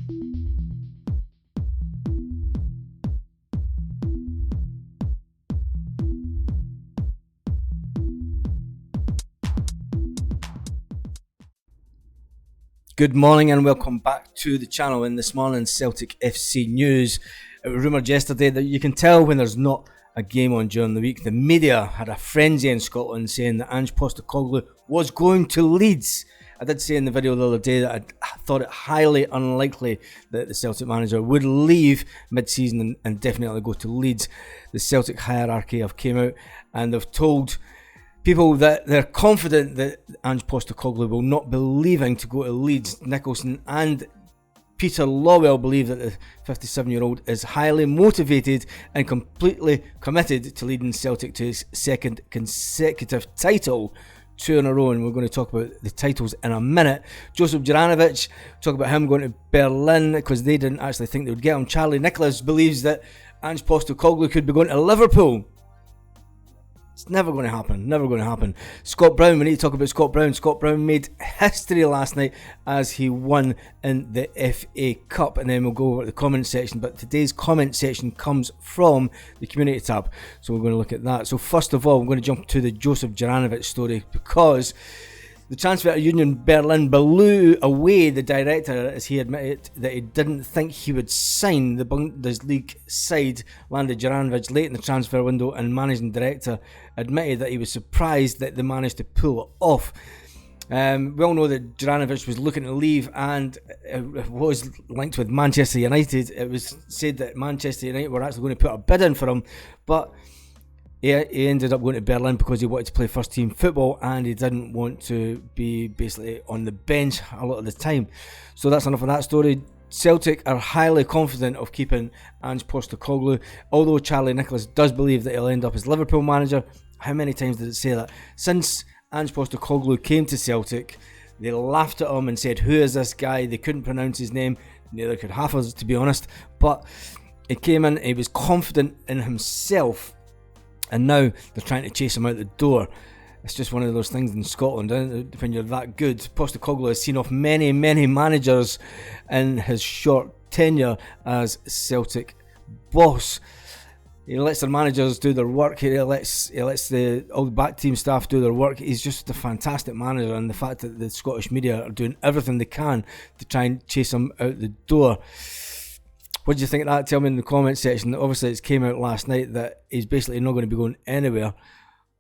Good morning and welcome back to the channel. In this morning's Celtic FC news, it was rumoured yesterday that you can tell when there's not a game on during the week. The media had a frenzy in Scotland saying that Ange Postecoglou was going to Leeds. I did say in the video the other day that I thought it highly unlikely that the Celtic manager would leave mid-season and definitely go to Leeds. The Celtic hierarchy have came out and they've told people that they're confident that Ange Postecoglou will not be leaving to go to Leeds. Nicholson and Peter Lawwell believe that the 57-year-old is highly motivated and completely committed to leading Celtic to his second consecutive title, 2 in a row, and we're going to talk about the titles in a minute. Joseph Juranovic, talk about him going to Berlin because they didn't actually think they would get him. Charlie Nicholas believes that Ange Postecoglou could be going to Liverpool. It's never going to happen. Never going to happen. Scott Brown, we need to talk about Scott Brown. Scott Brown made history last night as he won in the FA Cup. And then we'll go over to the comment section. But today's comment section comes from the community tab. So we're going to look at that. So first of all, we're going to jump to the Joseph Juranovic story because the transfer union Berlin blew away the director as he admitted that he didn't think he would sign the Bundesliga side. Landed Juranovic late in the transfer window, and managing director admitted that he was surprised that they managed to pull it off. We all know that Juranovic was looking to leave and it was linked with Manchester United. It was said that Manchester United were actually going to put a bid in for him, but he ended up going to Berlin because he wanted to play first team football and he didn't want to be basically on the bench a lot of the time. So that's enough of that story. Celtic are highly confident of keeping Ange Postecoglou, although Charlie Nicholas does believe that he'll end up as Liverpool manager. How many times did it say that? Since Ange Postecoglou came to Celtic, they laughed at him and said, "Who is this guy?" They couldn't pronounce his name, neither could half of us, to be honest. But he came in, he was confident in himself, and now they're trying to chase him out the door. It's just one of those things in Scotland, isn't it? When you're that good. Postecoglou has seen off many managers in his short tenure as Celtic boss. He lets their managers do their work. He lets all the back team staff do their work. He's just a fantastic manager, and the fact that the Scottish media are doing everything they can to try and chase him out the door. What do you think of that? Tell me in the comment section. Obviously, it came out last night that he's basically not going to be going anywhere.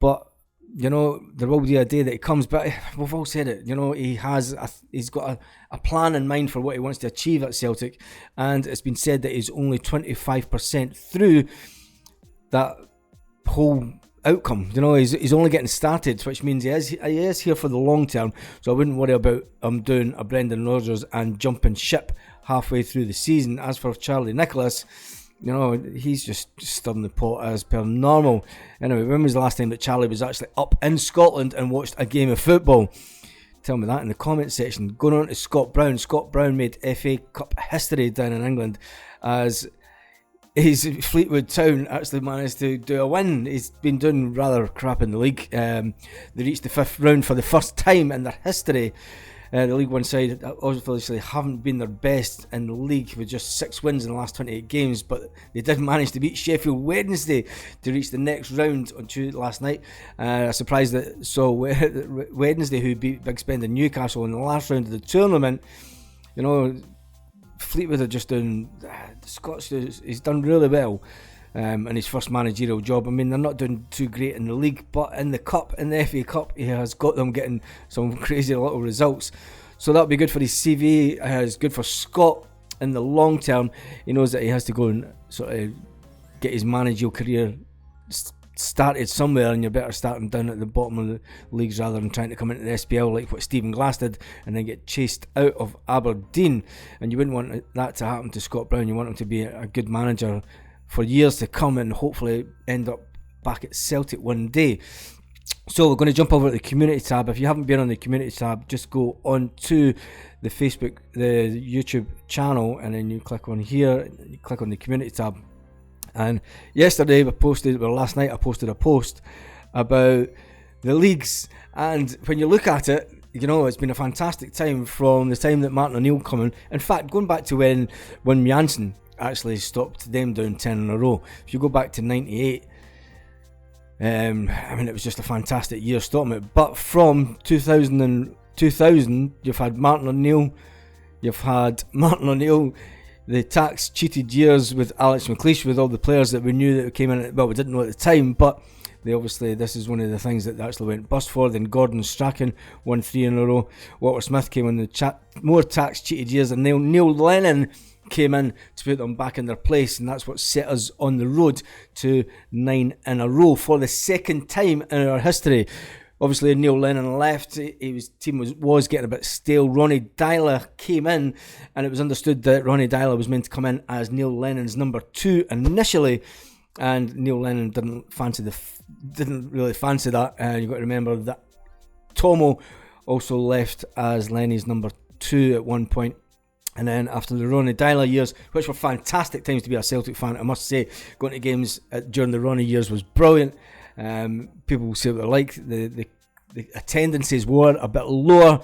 But, you know, there will be a day that he comes. But we've all said it. You know, he's got a plan in mind for what he wants to achieve at Celtic. And it's been said that he's only 25% through that whole outcome. You know, he's only getting started, which means he is here for the long term. So I wouldn't worry about him doing a Brendan Rodgers and jumping ship halfway through the season. As for Charlie Nicholas, you know, he's just stirring the pot as per normal. Anyway, when was the last time that Charlie was actually up in Scotland and watched a game of football? Tell me that in the comment section. Going on to Scott Brown. Scott Brown made FA Cup history down in England as his Fleetwood Town actually managed to do a win. He's been doing rather crap in the league. They reached the 5th round for the first time in their history. The League One side obviously haven't been their best in the league with just 6 wins in the last 28 games, but they did manage to beat Sheffield Wednesday to reach the next round on Tuesday last night. A surprise that saw Wednesday, who beat Big Spend in Newcastle in the last round of the tournament. You know, Fleetwood are just doing, the Scots, he's done really well in his first managerial job. I mean, they're not doing too great in the league, but in the cup, in the FA Cup, he has got them getting some crazy little results. So that'll be good for his CV. It's good for Scott in the long term. He knows that he has to go and sort of get his managerial career started somewhere, and you're better starting down at the bottom of the leagues rather than trying to come into the SPL like what Stephen Glass did and then get chased out of Aberdeen. And you wouldn't want that to happen to Scott Brown. You want him to be a good manager for years to come and hopefully end up back at Celtic one day. So we're going to jump over to the community tab. If you haven't been on the community tab, just go on to the Facebook, the YouTube channel, and then you click on here, you click on the community tab. And last night I posted a post about the leagues, and when you look at it, you know, it's been a fantastic time from the time that Martin O'Neill come in. In fact, going back to when Janssen actually stopped them down 10 in a row. If you go back to 98, I mean, it was just a fantastic year stopping it. But from 2000, you've had Martin O'Neill, the tax cheated years with Alex McLeish, with all the players that we knew that came in. Well, we didn't know at the time, but this is one of the things that they actually went bust for. Then Gordon Strachan won 3 in a row. Walter Smith came in more tax cheated years, and Neil Lennon came in to put them back in their place, and that's what set us on the road to 9 in a row for the second time in our history. Obviously, Neil Lennon left. His team was getting a bit stale. Ronnie Dyler came in, and it was understood that Ronnie Dyler was meant to come in as Neil Lennon's number 2 initially, and Neil Lennon didn't really fancy that. And you've got to remember that Tomo also left as Lenny's number 2 at one point. And then after the Ronnie Dyler years, which were fantastic times to be a Celtic fan, I must say, going to games during the Ronnie years was brilliant. People will say what they like. The attendances were a bit lower,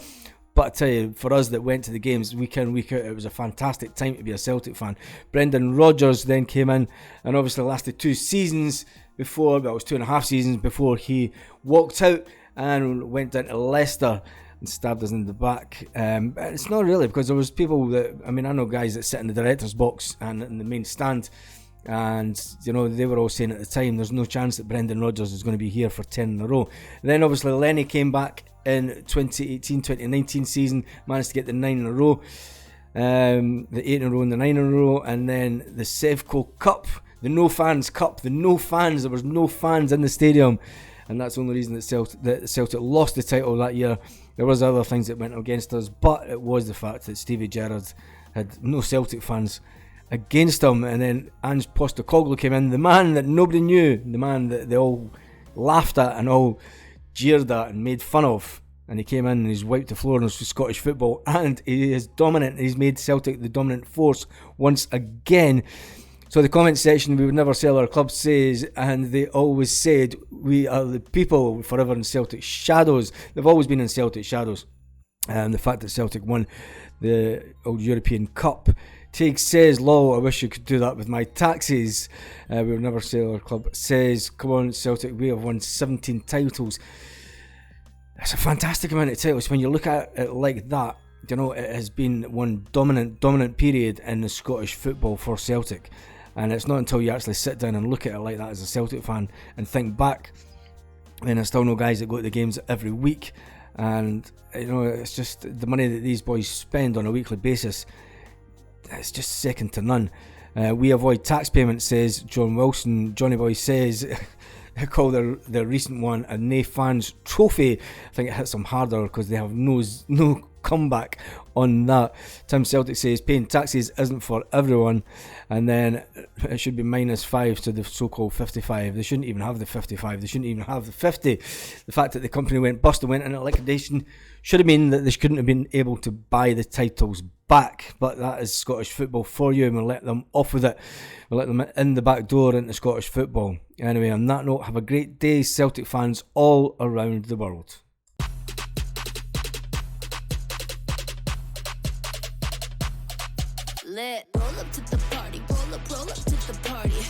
but I tell you, for us that went to the games week in, week out, it was a fantastic time to be a Celtic fan. Brendan Rodgers then came in, and obviously lasted 2 seasons before, well, it was 2.5 seasons before he walked out and went down to Leicester and stabbed us in the back. It's not really, because there was people that, I mean, I know guys that sit in the director's box and in the main stand, and you know, they were all saying at the time there's no chance that Brendan Rodgers is going to be here for 10 in a row. Then obviously Lenny came back in 2018-2019 season, managed to get the 9 in a row, the 8 in a row and the 9 in a row, and then the Sevco Cup, the No Fans Cup, there was no fans in the stadium, and that's the only reason that Celtic lost the title that year. There was other things that went against us, but it was the fact that Stevie Gerrard had no Celtic fans against him. And then Ange Postecoglou came in, the man that nobody knew, the man that they all laughed at and all jeered at and made fun of. And he came in and he's wiped the floor in Scottish football, and he is dominant. He's made Celtic the dominant force once again. So the comment section, we would never sell our club, says, and they always said, we are the people forever in Celtic shadows. They've always been in Celtic shadows. And the fact that Celtic won the old European Cup. Teague says, lol, I wish you could do that with my taxes. We would never sell our club, says, come on Celtic, we have won 17 titles. It's a fantastic amount of titles. When you look at it like that, you know, it has been one dominant period in the Scottish football for Celtic. And it's not until you actually sit down and look at it like that as a Celtic fan and think back, and I still know guys that go to the games every week, and you know, it's just the money that these boys spend on a weekly basis, it's just second to none. We avoid tax payments, says John Wilson. Johnny Boy says they call their recent one a Nae Fans Trophy. I think it hits them harder because they have no comeback on that. Tim Celtic says paying taxes isn't for everyone, and then it should be -5 to the so-called 55. They shouldn't even have the 55, they shouldn't even have the 50. The fact that the company went bust and went into liquidation should have mean that they couldn't have been able to buy the titles back, but that is Scottish football for you, and we'll let them off with it. We'll let them in the back door into Scottish football. Anyway, on that note, have a great day, Celtic fans all around the world. Lit. Roll up to the party, roll up to the party.